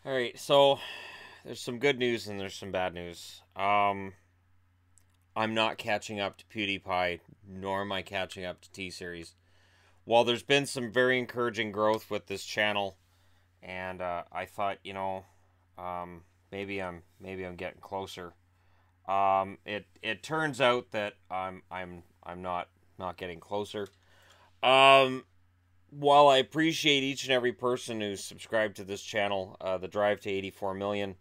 All right, so there's some good news and there's some bad news. I'm not catching up to PewDiePie, nor am I catching up to T-Series. While there's been some very encouraging growth with this channel, and I thought, um, maybe I'm getting closer. It turns out that I'm not getting closer. Um, while I appreciate each and every person who's subscribed to this channel, the drive to 84 million,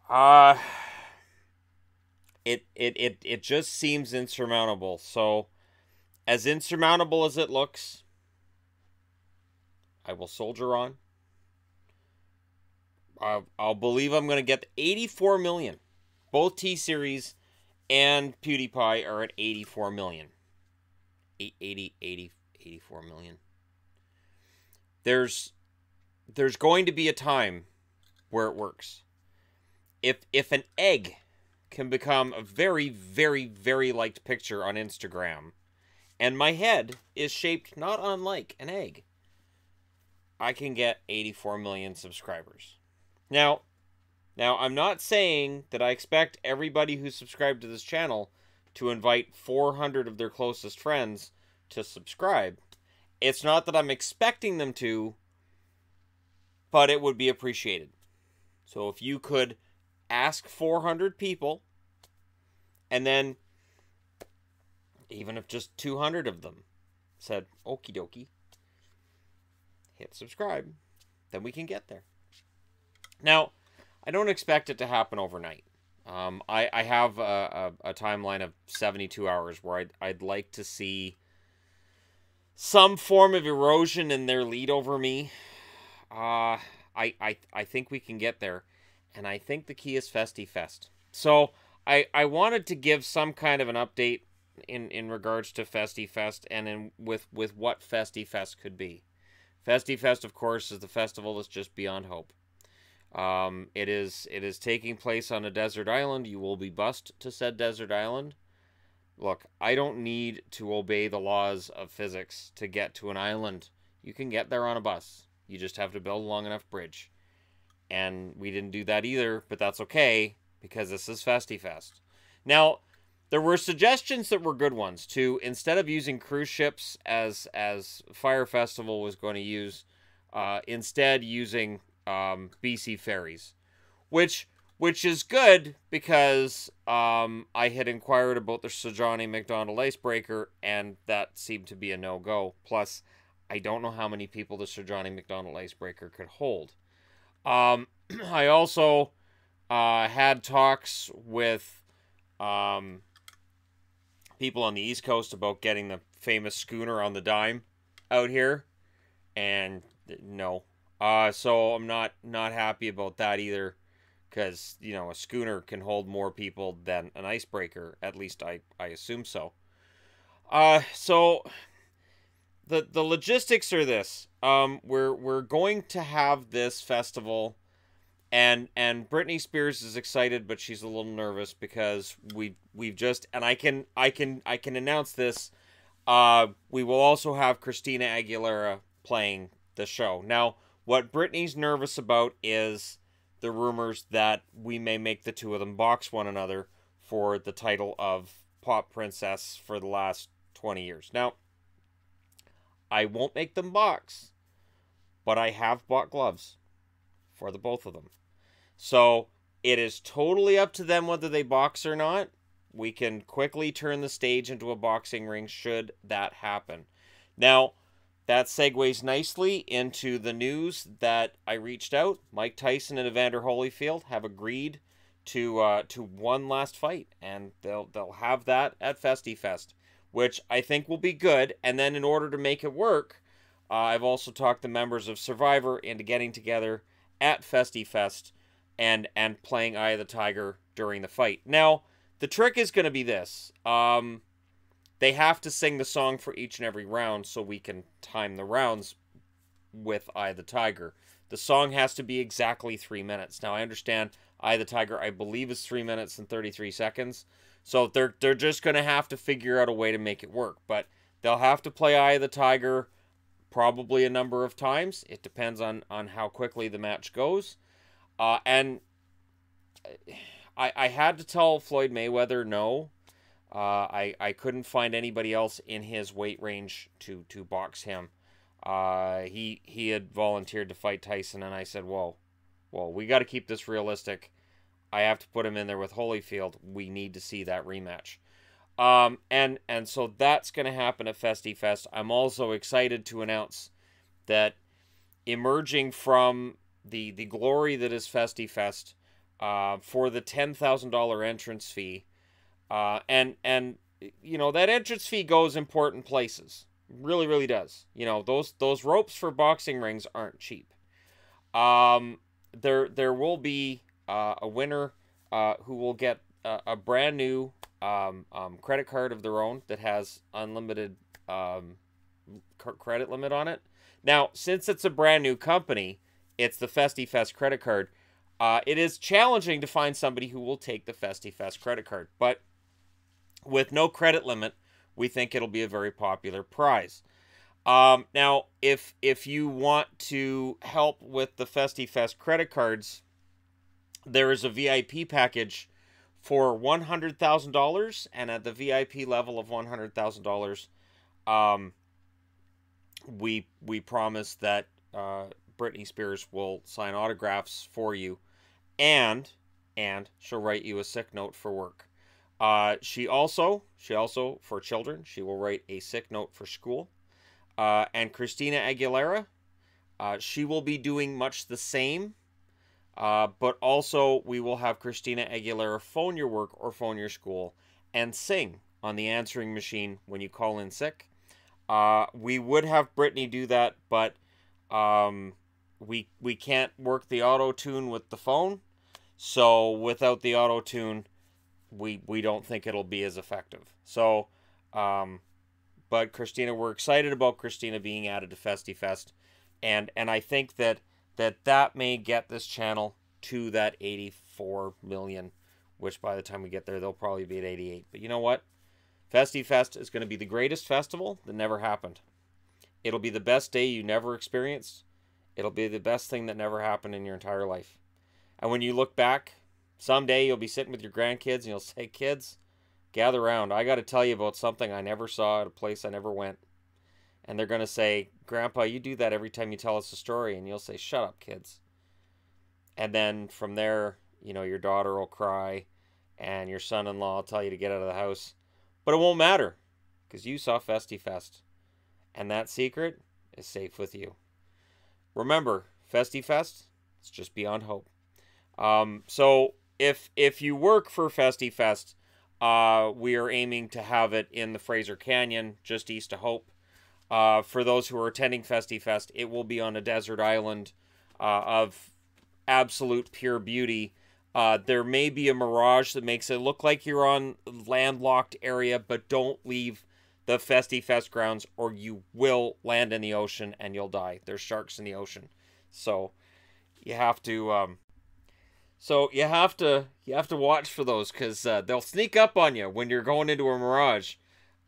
uh, it just seems insurmountable. So, as insurmountable as it looks, I will soldier on. I'll believe I'm going to get 84 million. Both T Series and PewDiePie are at 84 million. 84 million. There's going to be a time where it works. If an egg can become a very, very, very liked picture on Instagram, and my head is shaped not unlike an egg, I can get 84 million subscribers. Now, I'm not saying that I expect everybody who's subscribed to this channel to invite 400 of their closest friends to subscribe. It's not that I'm expecting them to, but it would be appreciated. So if you could ask 400 people, and then even if just 200 of them said, okie dokie, hit subscribe, then we can get there. Now, I don't expect it to happen overnight. I have a timeline of 72 hours where I'd like to see some form of erosion in their lead over me. I think we can get there, and I think the key is Festy Fest. So I wanted to give some kind of an update in regards to Festy Fest and with what Festy Fest could be. Festy Fest, of course, is the festival that's just beyond hope. It is taking place on a desert island. You will be bused to said desert island. Look, I don't need to obey the laws of physics to get to an island. You can get there on a bus. You just have to build a long enough bridge. And we didn't do that either, but that's okay, because this is Festy Fest. Now, there were suggestions that were good ones, to, instead of using cruise ships as Fire Festival was going to use, instead using BC ferries, which is good because I had inquired about the Sir Johnny McDonald icebreaker, and that seemed to be a no-go. Plus, I don't know how many people the Sir Johnny McDonald icebreaker could hold. I also had talks with people on the East Coast about getting the famous schooner on the dime out here, and no. So I'm not happy about that either, because, a schooner can hold more people than an icebreaker. At least I assume so. So the logistics are this. We're going to have this festival, and Britney Spears is excited, but she's a little nervous because we've just, and I can announce this. We will also have Christina Aguilera playing the show. Now, what Britney's nervous about is the rumors that we may make the two of them box one another for the title of Pop Princess for the last 20 years. Now, I won't make them box, but I have bought gloves for the both of them. So, it is totally up to them whether they box or not. We can quickly turn the stage into a boxing ring should that happen. Now, that segues nicely into the news that I reached out. Mike Tyson and Evander Holyfield have agreed to one last fight, and they'll have that at Festy Fest, which I think will be good. And then, in order to make it work, I've also talked the members of Survivor into getting together at Festy Fest and playing Eye of the Tiger during the fight. Now, the trick is going to be this. They have to sing the song for each and every round so we can time the rounds with Eye of the Tiger. The song has to be exactly 3 minutes. Now, I understand Eye of the Tiger, I believe, is 3 minutes and 33 seconds. So they're just going to have to figure out a way to make it work. But they'll have to play Eye of the Tiger probably a number of times. It depends on how quickly the match goes. And I had to tell Floyd Mayweather no. I couldn't find anybody else in his weight range to box him. He had volunteered to fight Tyson, and I said, whoa, we got to keep this realistic. I have to put him in there with Holyfield. We need to see that rematch. And so that's going to happen at Festy Fest. I'm also excited to announce that emerging from the glory that is Festy Fest, for the $10,000 entrance fee, and you know, that entrance fee goes important places. Really, really does. You know, those ropes for boxing rings aren't cheap. There will be a winner who will get a brand new credit card of their own that has unlimited credit limit on it. Now, since it's a brand new company, it's the Festy Fest credit card. It is challenging to find somebody who will take the Festy Fest credit card, but with no credit limit, we think it'll be a very popular prize. Now, if you want to help with the Festy Fest credit cards, there is a VIP package for $100,000, and at the VIP level of $100,000, we promise that Britney Spears will sign autographs for you, and she'll write you a sick note for work. She also for children, she will write a sick note for school. And Christina Aguilera, she will be doing much the same, but also we will have Christina Aguilera phone your work or phone your school and sing on the answering machine when you call in sick. We would have Britney do that, but we can't work the auto-tune with the phone, so without the auto-tune, we don't think it'll be as effective. So, but Christina, we're excited about Christina being added to Festy Fest, and I think that may get this channel to that 84 million, which by the time we get there, they'll probably be at 88. But you know what? Festy Fest is going to be the greatest festival that never happened. It'll be the best day you never experienced. It'll be the best thing that never happened in your entire life. And when you look back, someday you'll be sitting with your grandkids and you'll say, kids, gather around. I got to tell you about something I never saw at a place I never went. And they're going to say, Grandpa, you do that every time you tell us a story. And you'll say, shut up, kids. And then from there, you know, your daughter will cry and your son-in-law will tell you to get out of the house. But it won't matter because you saw Festy Fest. And that secret is safe with you. Remember, Festy Fest, it's just beyond hope. So if you work for Festy Fest, we are aiming to have it in the Fraser Canyon, just east of Hope. For those who are attending Festy Fest, it will be on a desert island of absolute pure beauty. There may be a mirage that makes it look like you're on landlocked area, but don't leave the Festy Fest grounds or you will land in the ocean and you'll die. There's sharks in the ocean. So you have to you have to watch for those, because they'll sneak up on you when you're going into a mirage.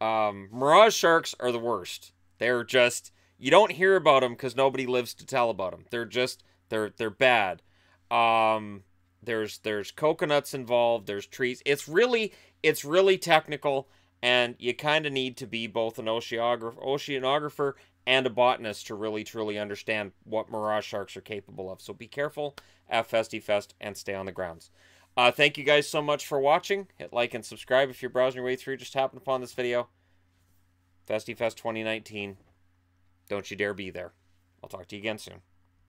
Mirage sharks are the worst. They're just, you don't hear about them because nobody lives to tell about them. They're just, they're bad. There's coconuts involved. There's trees. It's really technical, and you kind of need to be both an oceanographer and a botanist to really truly understand what mirage sharks are capable of. So be careful at Festy Fest and stay on the grounds. Thank you guys so much for watching. Hit like and subscribe if you're browsing your way through. Just happened upon this video. Festy Fest 2019. Don't you dare be there. I'll talk to you again soon.